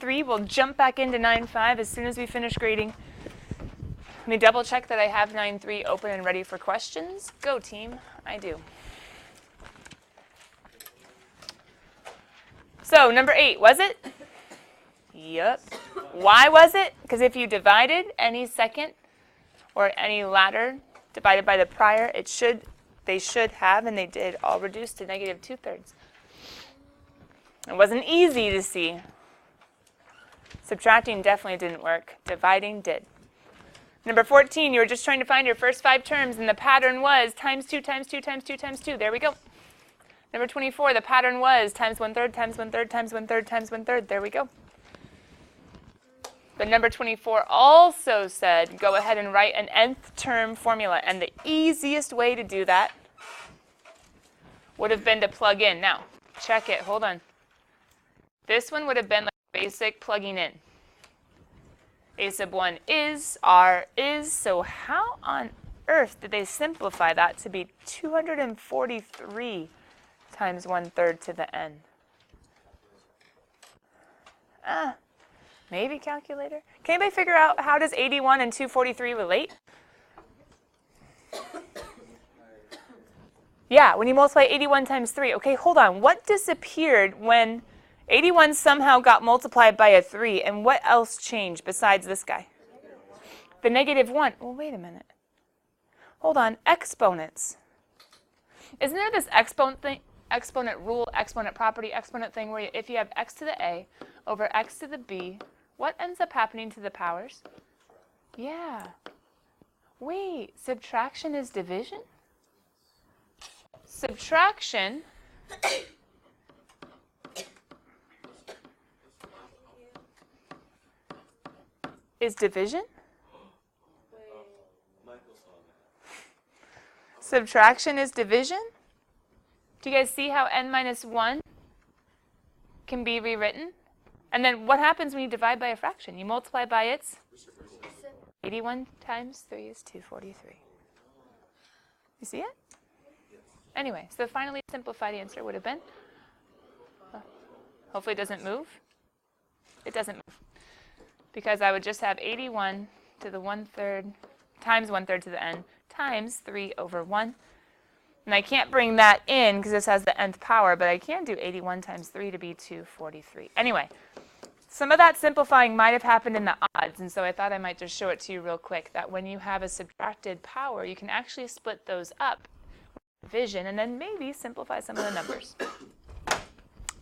9-3. We'll jump back into 9-5 as soon as we finish grading. Let me double check that I have 9-3 open and ready for questions. Go team, I do. So number 8, was it? Yep. Why was it? Because if you divided any second or any latter divided by the prior, they should have, and they did, all reduce to negative 2/3. It wasn't easy to see. Subtracting definitely didn't work. Dividing did. Number 14, you were just trying to find your first 5 terms, and the pattern was times 2 times 2 times 2 times 2. There we go. Number 24, the pattern was times 1/3 times 1/3 times 1/3 times 1/3. There we go. But number 24 also said go ahead and write an nth term formula. And the easiest way to do that would have been to plug in. Now, check it. Hold on. This one would have been like basic plugging in. A sub 1 is, R is. So how on earth did they simplify that to be 243 times 1/3 to the n? Maybe calculator. Can anybody figure out how does 81 and 243 relate? Yeah, when you multiply 81 times 3. Okay, hold on. What disappeared when 81 somehow got multiplied by a 3, and what else changed besides this guy? The negative 1. Well, wait a minute. Hold on. Exponents. Isn't there this exponent rule, exponent property, exponent thing where if you have x to the a over x to the b, what ends up happening to the powers? Yeah. Wait, subtraction is division? Subtraction is division? Subtraction is division? Do you guys see how n minus 1 can be rewritten? And then what happens when you divide by a fraction? You multiply by its 81 times 3 is 243. You see it? Anyway, so the finally simplified answer would have been, hopefully it doesn't move. It doesn't move. Because I would just have 81 to the 1/3 times 1/3 to the n times 3 over 1. And I can't bring that in because this has the nth power, but I can do 81 times 3 to be 243. Anyway, some of that simplifying might have happened in the odds, and so I thought I might just show it to you real quick, that when you have a subtracted power, you can actually split those up with division and then maybe simplify some of the numbers.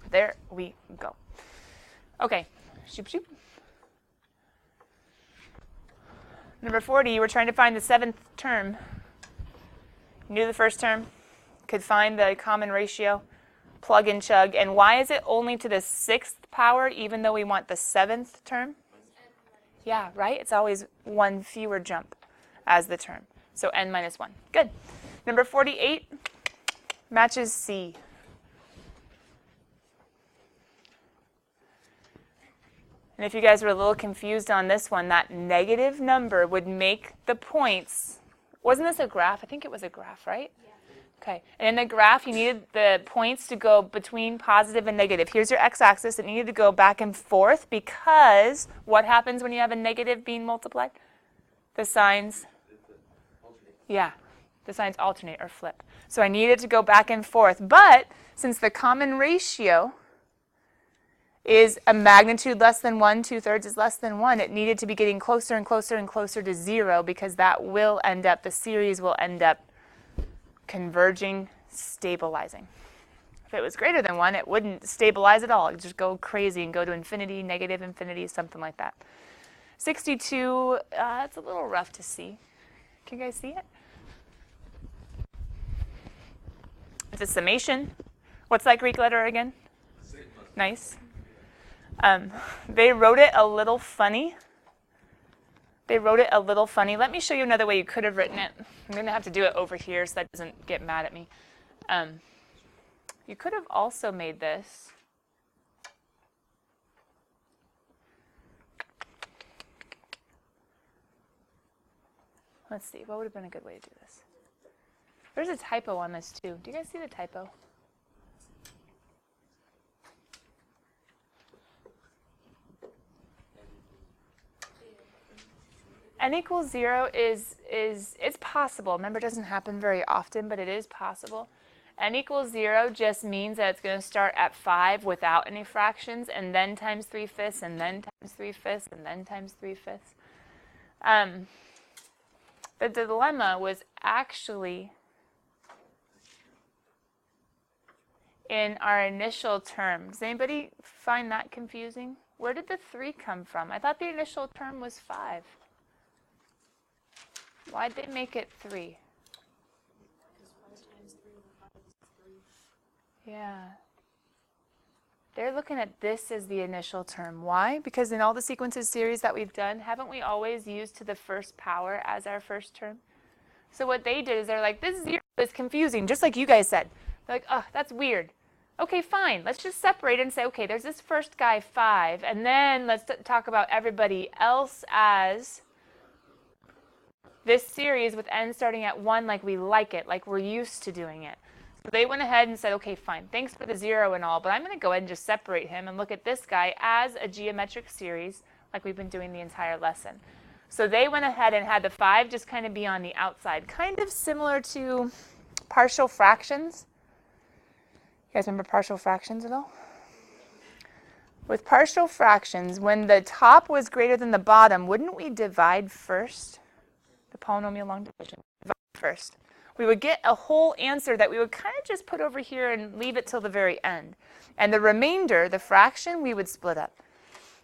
There we go. Okay, shoop, shoop. Number 40, you were trying to find the 7th term. Knew the first term, could find the common ratio, plug and chug. And why is it only to the 6th power even though we want the 7th term? Yeah, right? It's always one fewer jump as the term. So n minus 1. Good. Number 48 matches C. And if you guys were a little confused on this one, that negative number would make the points. Wasn't this a graph? I think it was a graph, right? Yeah. Okay. And in the graph, you needed the points to go between positive and negative. Here's your x-axis. It needed to go back and forth because what happens when you have a negative being multiplied? The signs. Yeah. The signs alternate or flip. So I needed to go back and forth. But since the common ratio is a magnitude less than 1, 2/3 is less than 1, it needed to be getting closer and closer and closer to 0 because that will end up, the series will end up converging, stabilizing. If it was greater than 1, it wouldn't stabilize at all. It would just go crazy and go to infinity, negative infinity, something like that. 62, it's a little rough to see. Can you guys see it? It's a summation. What's that Greek letter again? Nice. They wrote it a little funny. Let me show you another way you could have written it. I'm going to have to do it over here so that doesn't get mad at me. You could have also made this. Let's see, what would have been a good way to do this? There's a typo on this too. Do you guys see the typo? n equals 0 is it's possible. Remember, it doesn't happen very often, but it is possible. N equals 0 just means that it's going to start at 5 without any fractions, and then times 3/5, and then times 3/5, and then times 3/5. The dilemma was actually in our initial term. Does anybody find that confusing? Where did the 3 come from? I thought the initial term was 5. Why'd they make it 3? Yeah. They're looking at this as the initial term. Why? Because in all the sequences series that we've done, haven't we always used to the first power as our first term? So what they did is they're like, this 0 is confusing, just like you guys said. They're like, oh, that's weird. Okay, fine. Let's just separate and say, okay, there's this first guy, 5, and then let's talk about everybody else as this series with n starting at 1 like we like it, like we're used to doing it. So they went ahead and said, okay, fine, thanks for the 0 and all, but I'm going to go ahead and just separate him and look at this guy as a geometric series like we've been doing the entire lesson. So they went ahead and had the 5 just kind of be on the outside, kind of similar to partial fractions. You guys remember partial fractions at all? With partial fractions, when the top was greater than the bottom, wouldn't we divide first? The polynomial long division. Divide first. We would get a whole answer that we would kind of just put over here and leave it till the very end. And the remainder, the fraction, we would split up.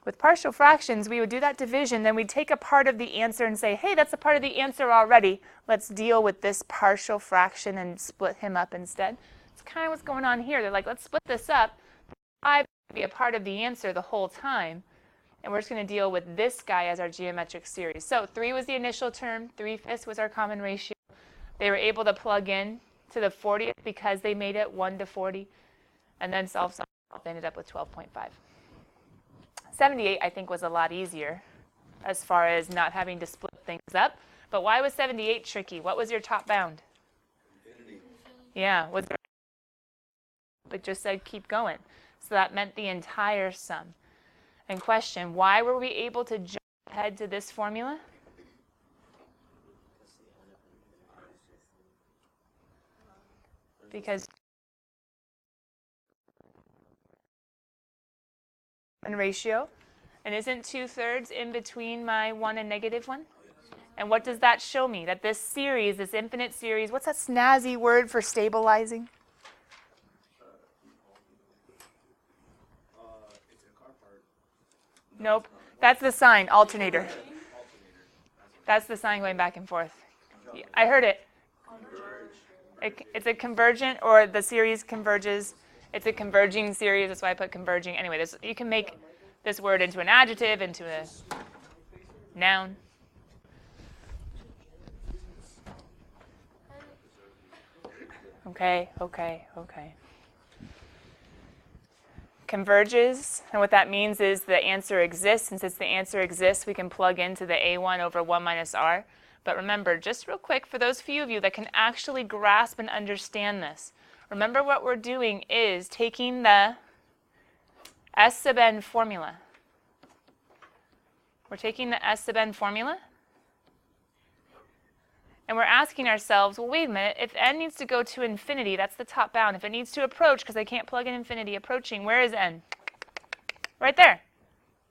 With partial fractions, we would do that division, then we'd take a part of the answer and say, hey, that's a part of the answer already. Let's deal with this partial fraction and split him up instead. It's kind of what's going on here. They're like, let's split this up. 5 will be a part of the answer the whole time. And we're just going to deal with this guy as our geometric series. So 3 was the initial term. 3/5 was our common ratio. They were able to plug in to the 40th because they made it 1 to 40. And then solve. They ended up with 12.5. 78, I think, was a lot easier as far as not having to split things up. But why was 78 tricky? What was your top bound? Infinity. Yeah. It just said keep going. So that meant the entire sum. And question, why were we able to jump ahead to this formula? Because ratio, and isn't 2/3 in between my 1 and -1? And what does that show me? That this series, this infinite series, what's that snazzy word for stabilizing? Nope, that's the sign, alternator. That's the sign going back and forth. I heard it. It's a convergent, or the series converges. It's a converging series, that's why I put converging. Anyway, you can make this word into an adjective, into a noun. Okay. Converges, and what that means is the answer exists, and since the answer exists, we can plug into the a1 over 1 minus r. But remember, just real quick, for those few of you that can actually grasp and understand this, remember what we're doing is taking the S sub n formula. We're taking the S sub n formula, and we're asking ourselves, well, wait a minute, if n needs to go to infinity, that's the top bound. If it needs to approach, because I can't plug in infinity, approaching, where is n? Right there.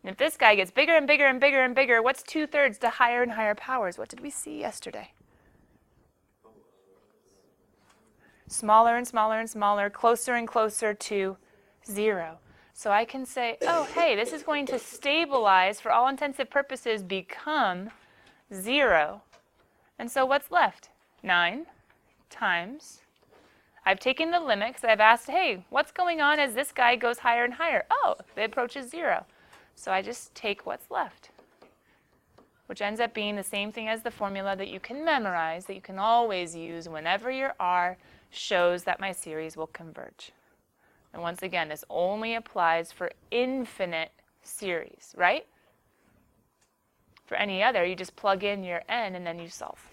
And if this guy gets bigger and bigger and bigger and bigger, what's 2/3 to higher and higher powers? What did we see yesterday? Smaller and smaller and smaller, closer and closer to 0. So I can say, oh, hey, this is going to stabilize, for all intensive purposes, become 0. And so what's left? 9 times. I've taken the limit because I've asked, hey, what's going on as this guy goes higher and higher? Oh, it approaches 0. So I just take what's left, which ends up being the same thing as the formula that you can memorize, that you can always use whenever your R shows that my series will converge. And once again, this only applies for infinite series, right? For any other, you just plug in your n and then you solve.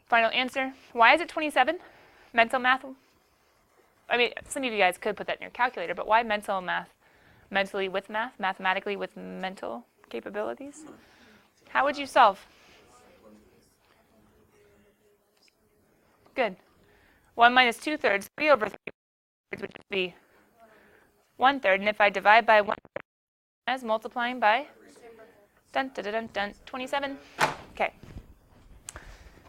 Final answer. Why is it 27? Mental math? I mean, some of you guys could put that in your calculator, but why mental math? Mentally with math? Mathematically with mental capabilities? How would you solve? Good. 1 minus 2/3, 3 over 3, which would be 1/3. And if I divide by 1, as multiplying by 27. Okay.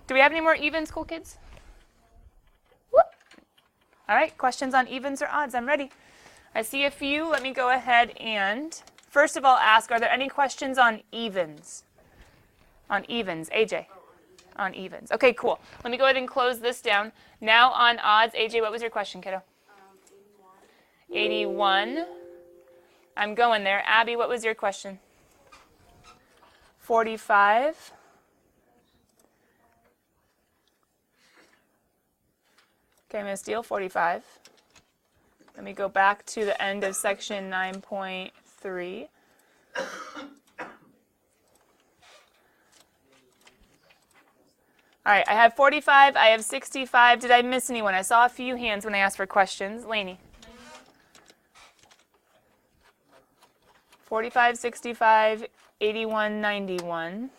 Do we have any more even, school kids? Whoop. All right, questions on evens or odds? I'm ready. I see a few. Let me go ahead and first of all ask, are there any questions on evens? On evens, AJ? On evens. Okay, cool. Let me go ahead and close this down. Now on odds, AJ, what was your question, kiddo? 81. I'm going there. Abby, what was your question? 45. Okay, Miss Steele, 45. Let me go back to the end of section 9.3. All right, I have 45, I have 65. Did I miss anyone? I saw a few hands when I asked for questions. Lainey. 45, 65, 81, 91.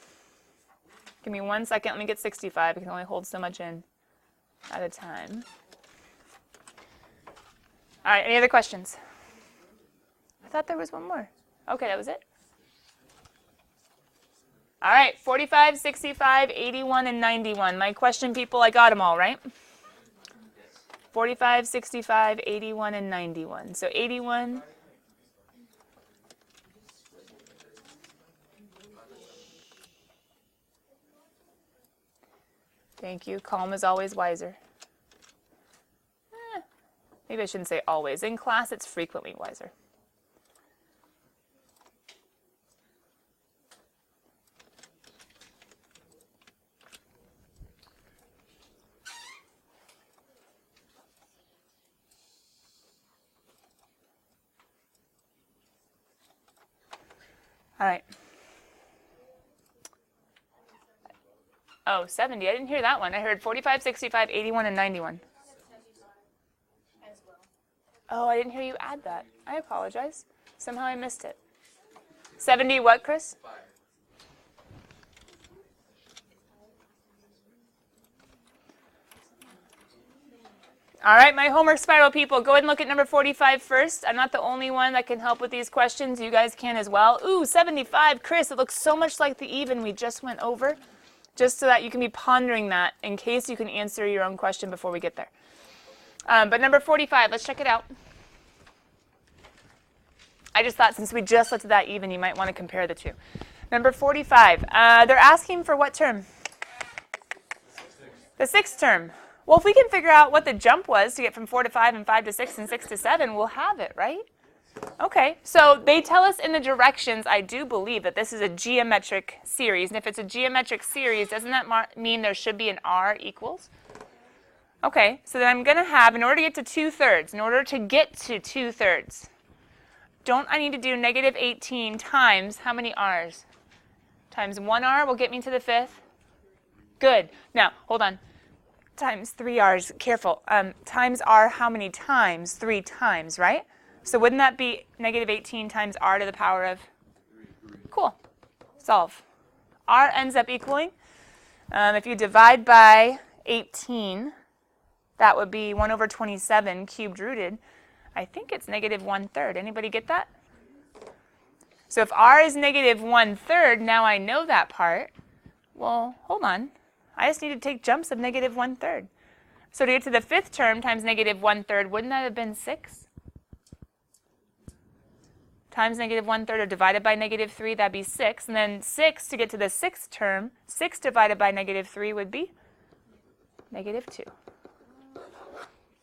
Give me 1 second. Let me get 65. I can only hold so much in at a time. All right, any other questions? I thought there was one more. Okay, that was it. All right, 45, 65, 81, and 91. My question, people, I got them all, right? 45, 65, 81, and 91. So 81. Thank you. Calm is always wiser. Maybe I shouldn't say always. In class, it's frequently wiser. All right. Oh, 70. I didn't hear that one. I heard 45, 65, 81, and 91. Oh, I didn't hear you add that. I apologize. Somehow I missed it. 70 what, Chris? All right, my homework spiral people, go ahead and look at number 45 first. I'm not the only one that can help with these questions. You guys can as well. Ooh, 75, Chris, it looks so much like the even we just went over, just so that you can be pondering that in case you can answer your own question before we get there. But number 45, let's check it out. I just thought since we just looked at that even, you might want to compare the two. Number 45, they're asking for what term? The sixth term. Well, if we can figure out what the jump was to get from 4 to 5 and 5 to 6 and 6 to 7, we'll have it, right? Okay, so they tell us in the directions, I do believe that this is a geometric series. And if it's a geometric series, doesn't that mean there should be an R equals? Okay, so then I'm going to have, in order to get to 2/3, in order to get to 2/3, don't I need to do negative 18 times how many R's? Times 1 R will get me to the 5th. Good. Now, hold on. Times 3 R's, careful. Times R how many times? 3 times, right? So wouldn't that be negative 18 times R to the power of? Cool. Solve. R ends up equaling, if you divide by 18, that would be 1 over 27 cubed rooted. I think it's negative 1/3. Anybody get that? So if R is negative 1/3, now I know that part. Well, hold on. I just need to take jumps of negative 1/3. So to get to the 5th term times negative 1/3, wouldn't that have been 6? Times negative 1/3 or divided by negative 3, that'd be 6. And then 6 to get to the 6th term, 6 divided by negative 3 would be negative 2.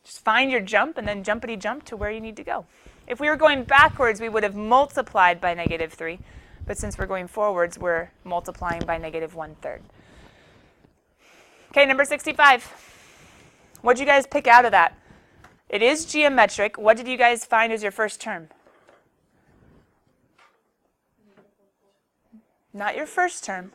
Just find your jump and then jumpity jump to where you need to go. If we were going backwards, we would have multiplied by negative 3. But since we're going forwards, we're multiplying by negative 1/3. Okay, number 65. What did you guys pick out of that? It is geometric. What did you guys find as your first term? Not your first term.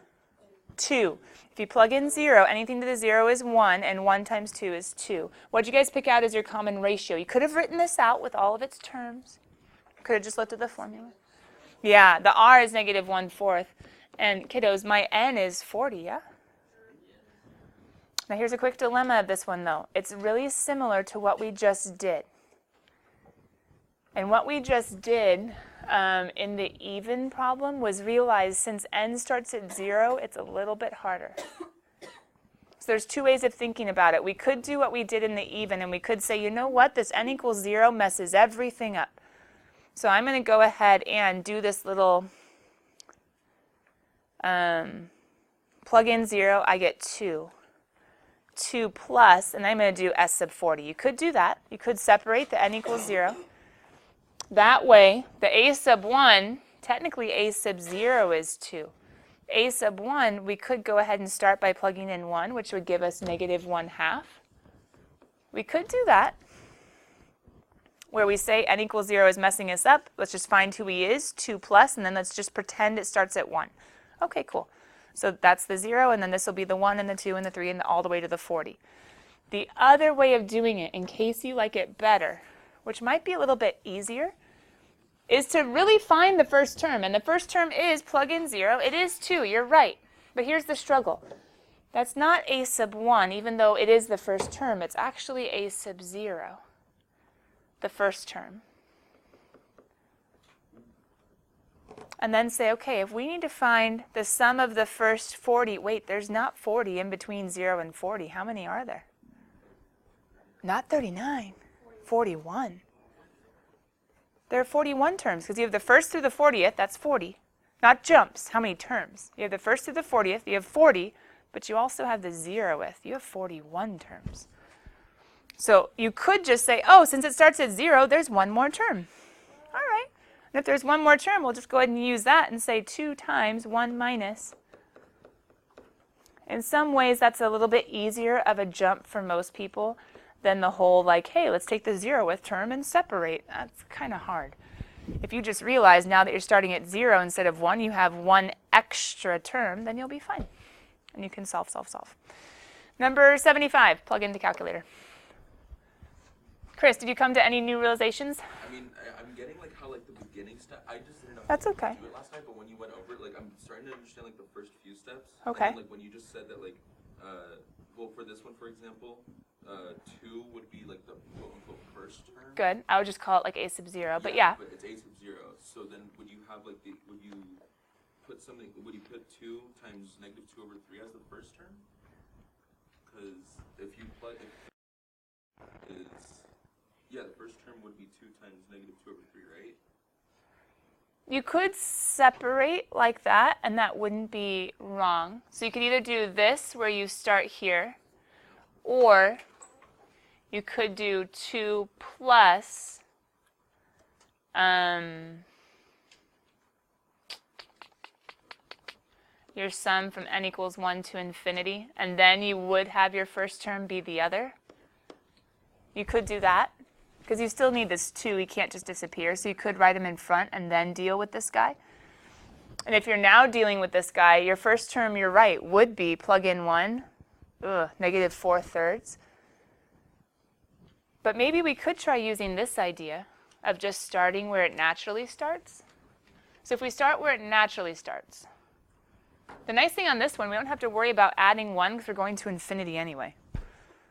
2. If you plug in 0, anything to the 0 is 1, and 1 times 2 is 2. What did you guys pick out as your common ratio? You could have written this out with all of its terms. Could have just looked at the formula. Yeah, the R is negative 1/4. And kiddos, my n is 40, yeah? Now here's a quick dilemma of this one, though. It's really similar to what we just did. And what we just did in the even problem was realize since n starts at 0, it's a little bit harder. So there's two ways of thinking about it. We could do what we did in the even, and we could say, you know what, this n equals 0 messes everything up. So I'm going to go ahead and do this little plug in 0, I get 2. 2 plus, and I'm going to do s sub 40. You could do that. You could separate the n equals 0. That way, the a sub 1, technically a sub 0 is 2. A sub 1, we could go ahead and start by plugging in 1, which would give us negative 1/2. We could do that, where we say n equals 0 is messing us up. Let's just find who he is, 2 plus, and then let's just pretend it starts at 1. Okay, cool. So that's the 0, and then this will be the 1 and the 2 and the 3 and all the way to the 40. The other way of doing it, in case you like it better, which might be a little bit easier, is to really find the first term. And the first term is plug in 0. It is 2, you're right. But here's the struggle. That's not a sub 1, even though it is the first term. It's actually a sub 0, the first term. And then say, okay, if we need to find the sum of the first 40, wait, there's not 40 in between 0 and 40. How many are there? Not 39, 41. There are 41 terms, because you have the first through the 40th, that's 40. Not jumps, how many terms? You have the first through the 40th, you have 40, but you also have the 0th. You have 41 terms. So you could just say, oh, since it starts at 0, there's one more term. All right. And if there's one more term, we'll just go ahead and use that and say 2 times 1 minus. In some ways, that's a little bit easier of a jump for most people than the whole, like, hey, let's take the 0th term and separate. That's kind of hard. If you just realize now that you're starting at 0 instead of 1, you have one extra term, then you'll be fine. And you can solve. Number 75, plug into calculator. Chris, did you come to any new realizations? I mean, I'm getting like how like the beginning step. I just didn't know That's how okay. to do it last night, but when you went over it, like I'm starting to understand like the first few steps. Okay. And then, like when you just said that, like, well, for this one, for example, 2 would be like the quote unquote first term. Good. I would just call it like a sub 0, but yeah. But it's a sub 0. So then, would you have like would you put 2 times negative 2 over 3 as the first term? Because if you plug the first term would be 2 times negative 2 over 3, right? You could separate like that, and that wouldn't be wrong. So you could either do this, where you start here, or you could do 2 plus your sum from n equals 1 to infinity, and then you would have your first term be the other. You could do that, because you still need this 2. He can't just disappear, so you could write him in front and then deal with this guy. And if you're now dealing with this guy, your first term, you're right, would be plug in 1, negative 4/3. But maybe we could try using this idea of just starting where it naturally starts. So if we start where it naturally starts, the nice thing on this one, we don't have to worry about adding 1 because we're going to infinity anyway.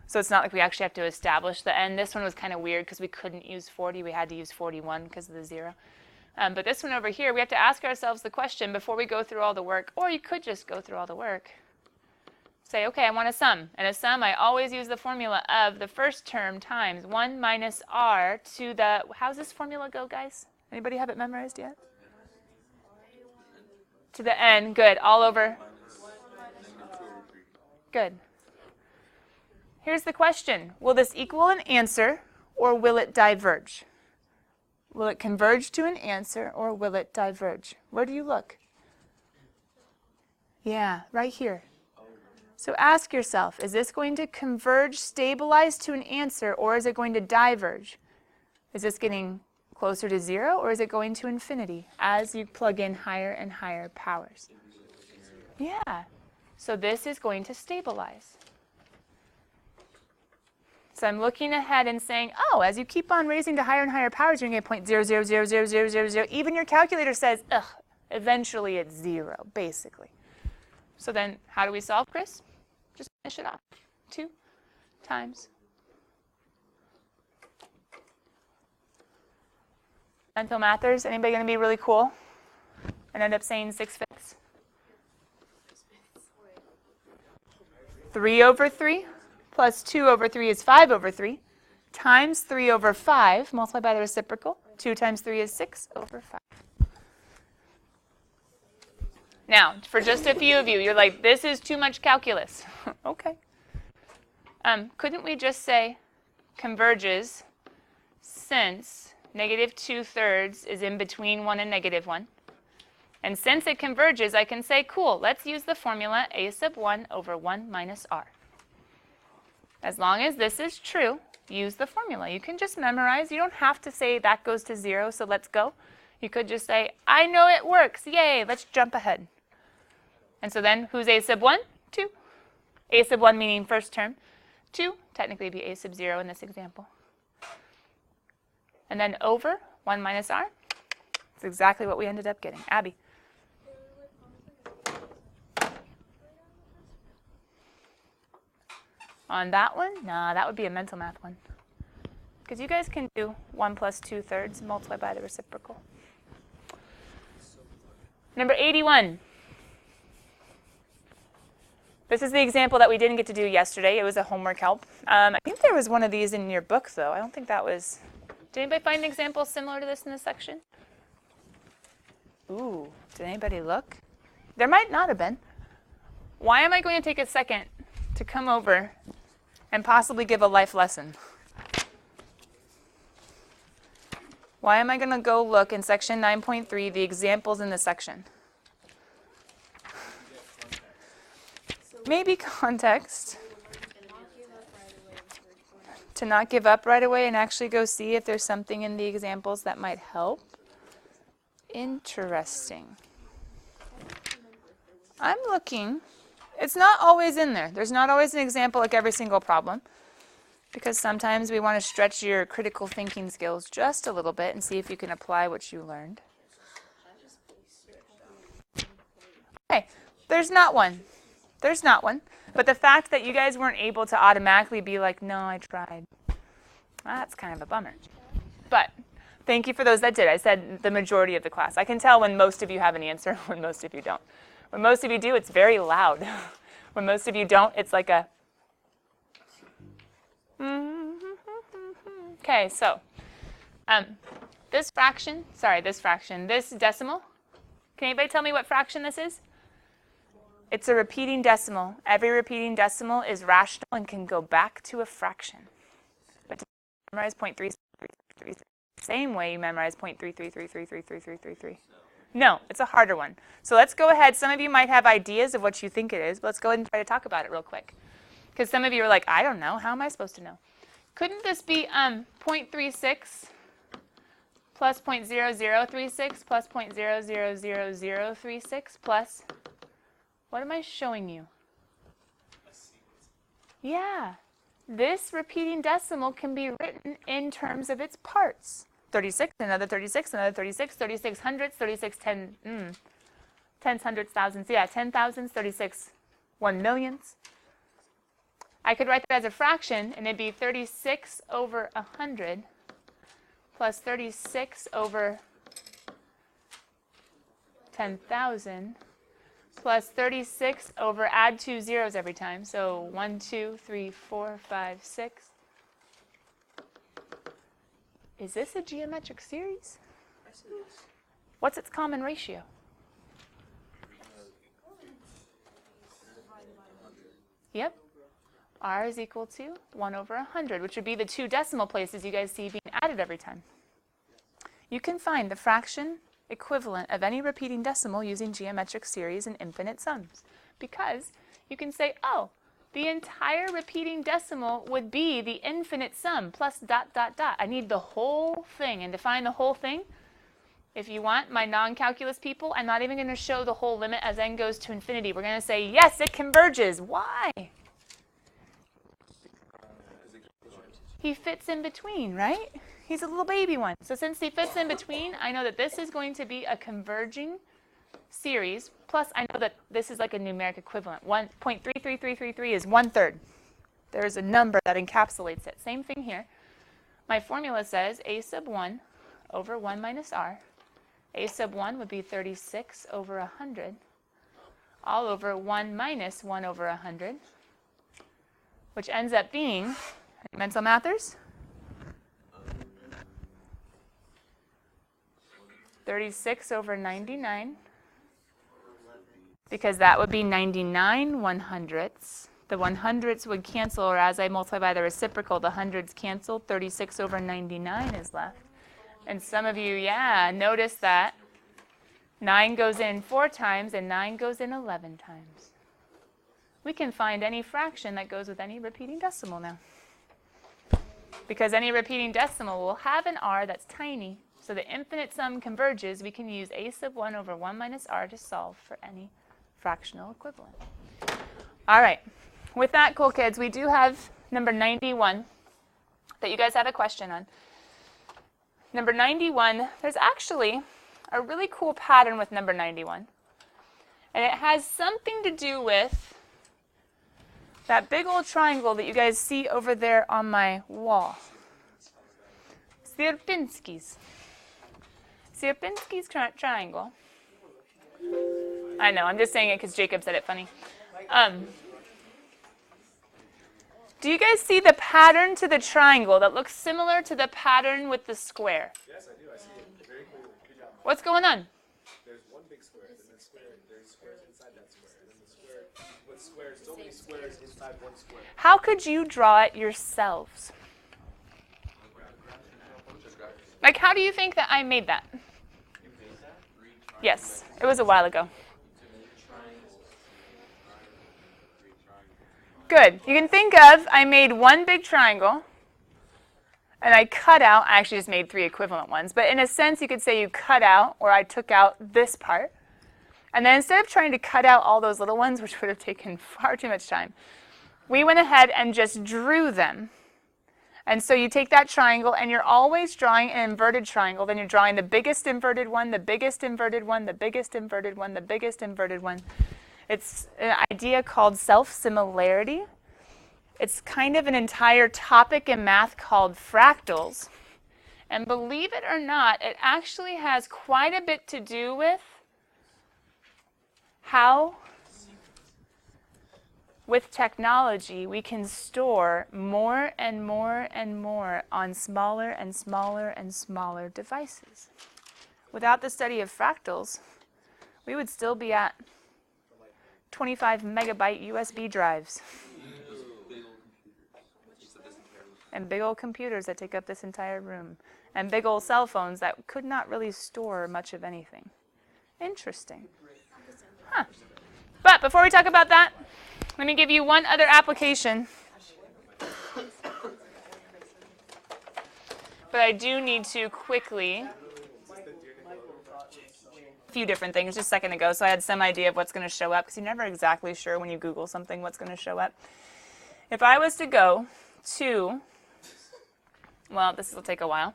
So it's not like we actually have to establish the n. This one was kind of weird because we couldn't use 40. We had to use 41 because of the 0. But this one over here, we have to ask ourselves the question before we go through all the work, or you could just go through all the work. Say, okay, I want a sum. And a sum, I always use the formula of the first term times 1 minus r to the, how's this formula go, guys? Anybody have it memorized yet? To the n, good, all over. Good. Here's the question. Will this equal an answer, or will it diverge? Will it converge to an answer, or will it diverge? Where do you look? Yeah, right here. So ask yourself, is this going to converge, stabilize to an answer, or is it going to diverge? Is this getting closer to 0, or is it going to infinity as you plug in higher and higher powers? Yeah. So this is going to stabilize. So I'm looking ahead and saying, oh, as you keep on raising to higher and higher powers, you're going to get 0.00000000. Even your calculator says, ugh, Eventually it's 0, basically. So then how do we solve, Chris? Just finish it off. 2 times. Mental mathers, anybody going to be really cool and end up saying 6/5? 3/3 plus 2/3 is 5/3 times 3/5 multiplied by the reciprocal. 2 times 3 is 6/5. Now, for just a few of you, you're like, this is too much calculus. Okay. Couldn't we just say converges since -2/3 is in between 1 and -1? And since it converges, I can say, cool, let's use the formula a sub 1 over 1 minus r. As long as this is true, use the formula. You can just memorize. You don't have to say that goes to 0, so let's go. You could just say, I know it works. Yay, let's jump ahead. And so then, who's a sub 1? 2. A sub 1 meaning first term. 2, technically be a sub 0 in this example. And then over 1 minus r. That's exactly what we ended up getting. Abby. On that one? Nah, that would be a mental math one. Because you guys can do 1 plus 2/3 multiplied by the reciprocal. Number 81. This is the example that we didn't get to do yesterday. It was a homework help. I think there was one of these in your book, though. I don't think that was... Did anybody find an example similar to this in this section? Ooh, did anybody look? There might not have been. Why am I going to take a second to come over and possibly give a life lesson? Why am I going to go look in section 9.3, the examples in the section? Maybe context. To not give up right away and actually go see if there's something in the examples that might help. Interesting. I'm looking. It's not always in there. There's not always an example like every single problem, because sometimes we want to stretch your critical thinking skills just a little bit and see if you can apply what you learned. Okay, there's not one. There's not one. But the fact that you guys weren't able to automatically be like, no, I tried, that's kind of a bummer. But thank you for those that did. I said the majority of the class. I can tell when most of you have an answer, when most of you don't. When most of you do, it's very loud. When most of you don't, it's like a... Okay, so this decimal, can anybody tell me what fraction this is? It's a repeating decimal. Every repeating decimal is rational and can go back to a fraction. But to memorize 0.333, same way you memorize 0.333333333. No, it's a harder one. So let's go ahead. Some of you might have ideas of what you think it is, but let's go ahead and try to talk about it real quick. Because some of you are like, I don't know. How am I supposed to know? Couldn't this be 0.36 plus 0.0036 plus 0.000036 plus... What am I showing you? Yeah, this repeating decimal can be written in terms of its parts. 36, another 36, another 36, 36 hundredths, 36 tens, hundreds, thousands. Yeah, 10 thousands, 36 1 millionths. I could write that as a fraction, and it'd be 36 over 100 plus 36 over 10,000 plus 36 over, add 2 zeros every time. So 1, 2, 3, 4, 5, 6. Is this a geometric series? What's its common ratio? Yep. R is equal to 1 over 100, which would be the 2 decimal places you guys see being added every time. You can find the fraction equivalent of any repeating decimal using geometric series and infinite sums, because you can say, oh, the entire repeating decimal would be the infinite sum plus ... I need the whole thing, and to find the whole thing, if you want, my non-calculus people, I'm not even going to show the whole limit as n goes to infinity. We're going to say, yes, it converges. Why? He fits in between, right? He's a little baby one. So since he fits in between, I know that this is going to be a converging series, plus I know that this is like a numeric equivalent. 1.33333 is 1/3. There's a number that encapsulates it. Same thing here. My formula says a sub 1 over 1 minus r. A sub 1 would be 36 over 100, all over 1 minus 1 over 100, which ends up being, mental mathers, 36 over 99, because that would be 99 100ths. The 100ths would cancel, or as I multiply by the reciprocal, the hundreds cancel. 36 over 99 is left. And some of you, yeah, notice that 9 goes in 4 times and 9 goes in 11 times. We can find any fraction that goes with any repeating decimal now. Because any repeating decimal will have an r that's tiny. So the infinite sum converges. We can use a sub 1 over 1 minus r to solve for any fractional equivalent. All right. With that, cool kids, we do have number 91 that you guys have a question on. Number 91, there's actually a really cool pattern with number 91. And it has something to do with that big old triangle that you guys see over there on my wall. Sierpinski's triangle. I know, I'm just saying it because Jacob said it funny. Do you guys see the pattern to the triangle that looks similar to the pattern with the square? Yes, I do. I see it very clearly. Good job. What's going on? There's one big square, then there's squares inside that square, and then the square with squares, so many squares inside one square. How could you draw it yourselves? Like, how do you think that I made that? Yes, it was a while ago. Good. You can think of, I made one big triangle, and I cut out, I actually just made 3 equivalent ones, but in a sense you could say you cut out, or I took out this part, and then instead of trying to cut out all those little ones, which would have taken far too much time, we went ahead and just drew them. And so you take that triangle, and you're always drawing an inverted triangle, then you're drawing the biggest inverted one, the biggest inverted one, the biggest inverted one, the biggest inverted one. It's an idea called self-similarity. It's kind of an entire topic in math called fractals. And believe it or not, it actually has quite a bit to do with how, with technology, we can store more and more and more on smaller and smaller and smaller devices. Without the study of fractals, we would still be at 25 megabyte USB drives. And big old computers that take up this entire room. And big old cell phones that could not really store much of anything. Interesting. Huh. But before we talk about that, let me give you one other application. But I do need to quickly, a few different things just a second ago, so I had some idea of what's going to show up, because you're never exactly sure when you Google something what's going to show up. If I was to go to, well, this will take a while.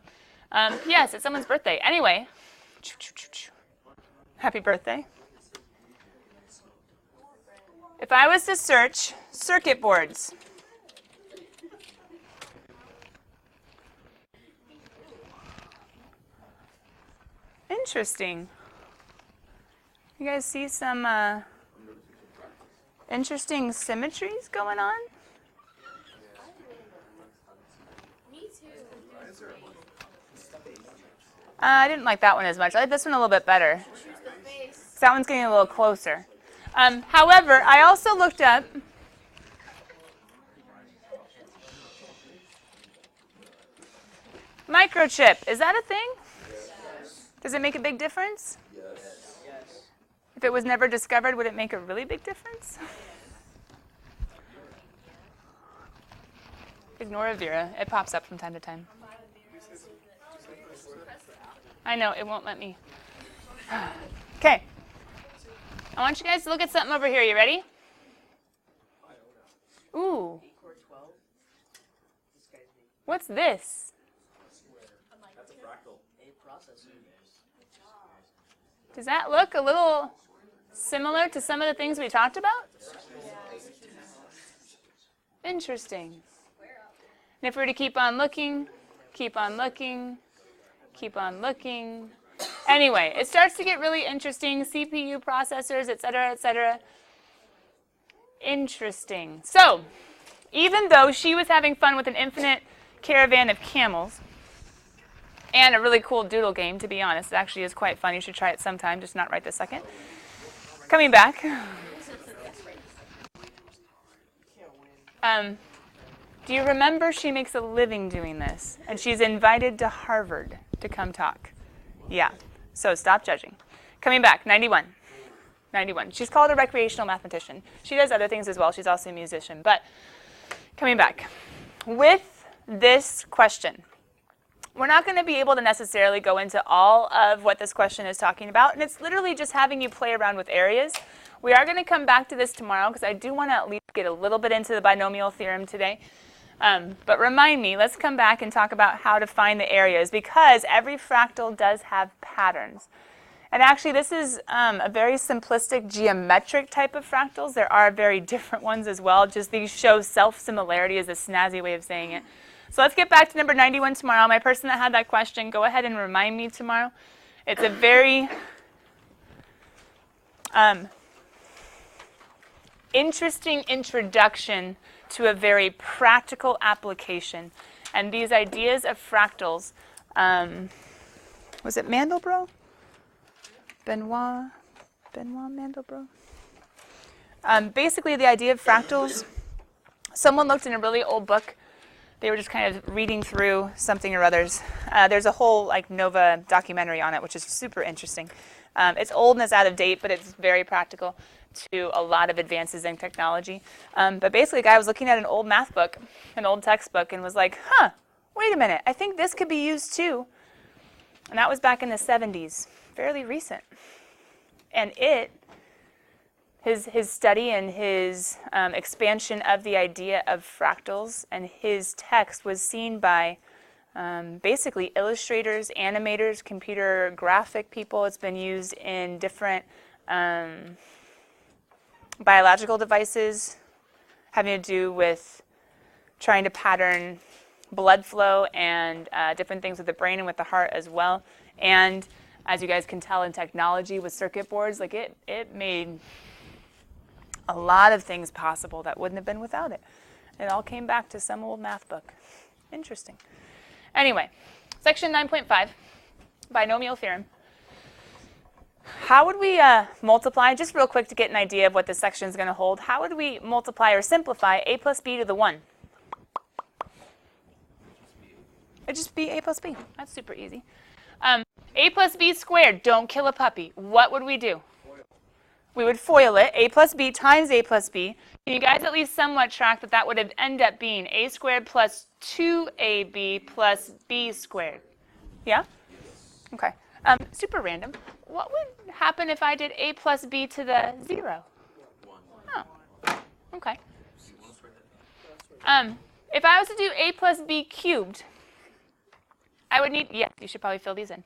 Yes, it's someone's birthday. Anyway, happy birthday. If I was to search circuit boards, interesting. You guys see some interesting symmetries going on? Me too. I didn't like that one as much. I like this one a little bit better. That one's getting a little closer. However, I also looked up microchip. Is that a thing? Yes. Does it make a big difference? Yes. Yes. If it was never discovered, would it make a really big difference? Ignore Avira. It pops up from time to time. I know, it won't let me. Okay. I want you guys to look at something over here. You ready? Ooh. What's this? That's a fractal. Does that look a little similar to some of the things we talked about? Interesting. And if we were to keep on looking, keep on looking, keep on looking. Anyway, it starts to get really interesting. CPU processors, et cetera, et cetera. Interesting. So, even though she was having fun with an infinite caravan of camels and a really cool doodle game, to be honest, it actually is quite fun. You should try it sometime, just not right this second. Coming back. Do you remember she makes a living doing this? And she's invited to Harvard to come talk. Yeah. So stop judging. Coming back, 91. 91. She's called a recreational mathematician. She does other things as well. She's also a musician. But coming back, with this question, we're not going to be able to necessarily go into all of what this question is talking about. And it's literally just having you play around with areas. We are going to come back to this tomorrow because I do want to at least get a little bit into the binomial theorem today. But remind me, let's come back and talk about how to find the areas because every fractal does have patterns. And actually, this is a very simplistic geometric type of fractals. There are very different ones as well. Just these show self-similarity is a snazzy way of saying it. So let's get back to number 91 tomorrow. My person that had that question, go ahead and remind me tomorrow. It's a very interesting introduction to a very practical application. And these ideas of fractals, was it Mandelbrot? Benoit Mandelbrot? Basically, the idea of fractals, someone looked in a really old book. They were just kind of reading through something or others. There's a whole like Nova documentary on it, which is super interesting. It's old and it's out of date, but it's very practical to a lot of advances in technology. But basically, a guy was looking at an old math book, an old textbook, and was like, huh, wait a minute, I think this could be used too. And that was back in the 70s, fairly recent. And his study and his expansion of the idea of fractals and his text was seen by basically illustrators, animators, computer graphic people. It's been used in different biological devices having to do with trying to pattern blood flow and different things with the brain and with the heart as well. And as you guys can tell in technology with circuit boards, like it made a lot of things possible that wouldn't have been without it. It all came back to some old math book. Interesting. Anyway, section 9.5, binomial theorem. How would we multiply, just real quick to get an idea of what this section is going to hold, how would we multiply or simplify a plus b to the 1? It'd just be a plus b. That's super easy. A plus b squared, don't kill a puppy. What would we do? We would FOIL it, a plus b times a plus b. Can you guys at least somewhat track that that would end up being a squared plus 2ab plus b squared? Yeah? Okay. Super random. What would happen if I did a plus b to the 0? Oh, okay. If I was to do a plus b cubed, I would need, yeah, you should probably fill these in.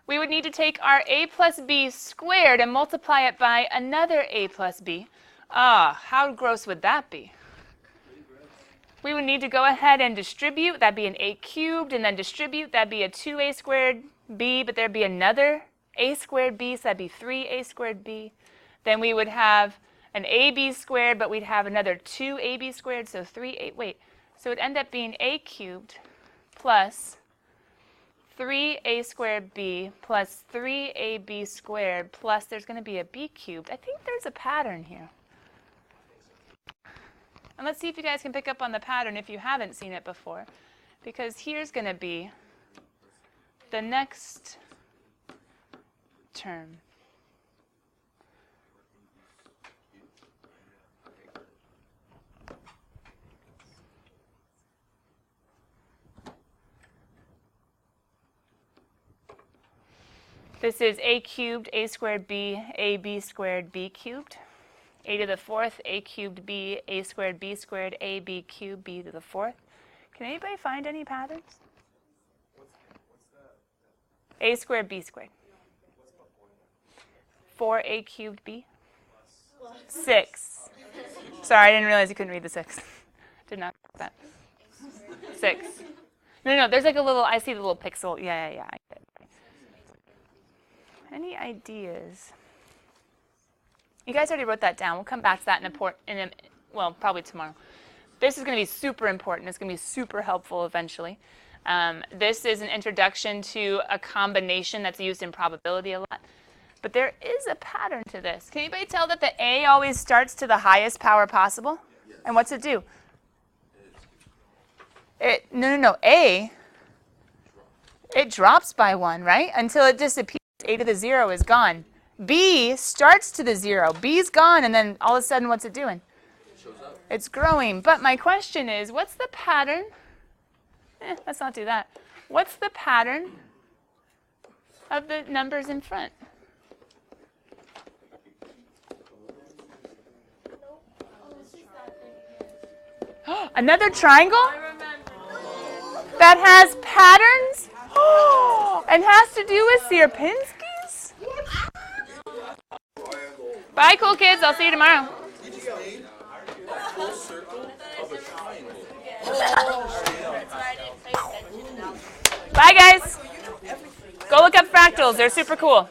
We would need to take our a plus b squared and multiply it by another a plus b. Ah, how gross would that be? We would need to go ahead and distribute. That'd be an a cubed, and then distribute. That'd be a 2a squared b, but there'd be another a squared b, so that'd be 3a squared b. Then we would have an ab squared, but we'd have another 2ab squared, so 3a, wait. So it would end up being a cubed plus 3a squared b plus 3ab squared plus there's going to be a b cubed. I think there's a pattern here. And let's see if you guys can pick up on the pattern if you haven't seen it before. Because here's going to be the next term. This is a cubed, a squared b, ab squared, b cubed. A to the fourth, a cubed b, a squared, ab cubed, b to the fourth. Can anybody find any patterns? A squared, b squared. 4a cubed b? 6. Sorry, I didn't realize you couldn't read the 6. Did not get that. 6. No, there's like a little, I see the little pixel. Yeah. I get it. Any ideas? You guys already wrote that down. We'll come back to that well, probably tomorrow. This is going to be super important. It's going to be super helpful eventually. This is an introduction to a combination that's used in probability a lot. But there is a pattern to this. Can anybody tell that the A always starts to the highest power possible? Yes. And what's it do? No. A, it drops by 1, right? Until it disappears. A to the 0 is gone. B starts to the 0. B's gone, and then all of a sudden, what's it doing? It shows up. It's growing. But my question is, what's the pattern? Let's not do that. What's the pattern of the numbers in front? Another triangle that has patterns and has to do with Sierpinski's? Bye, cool kids. I'll see you tomorrow. We just made a full circle of a triangle. Bye, guys. Go look up fractals. They're super cool.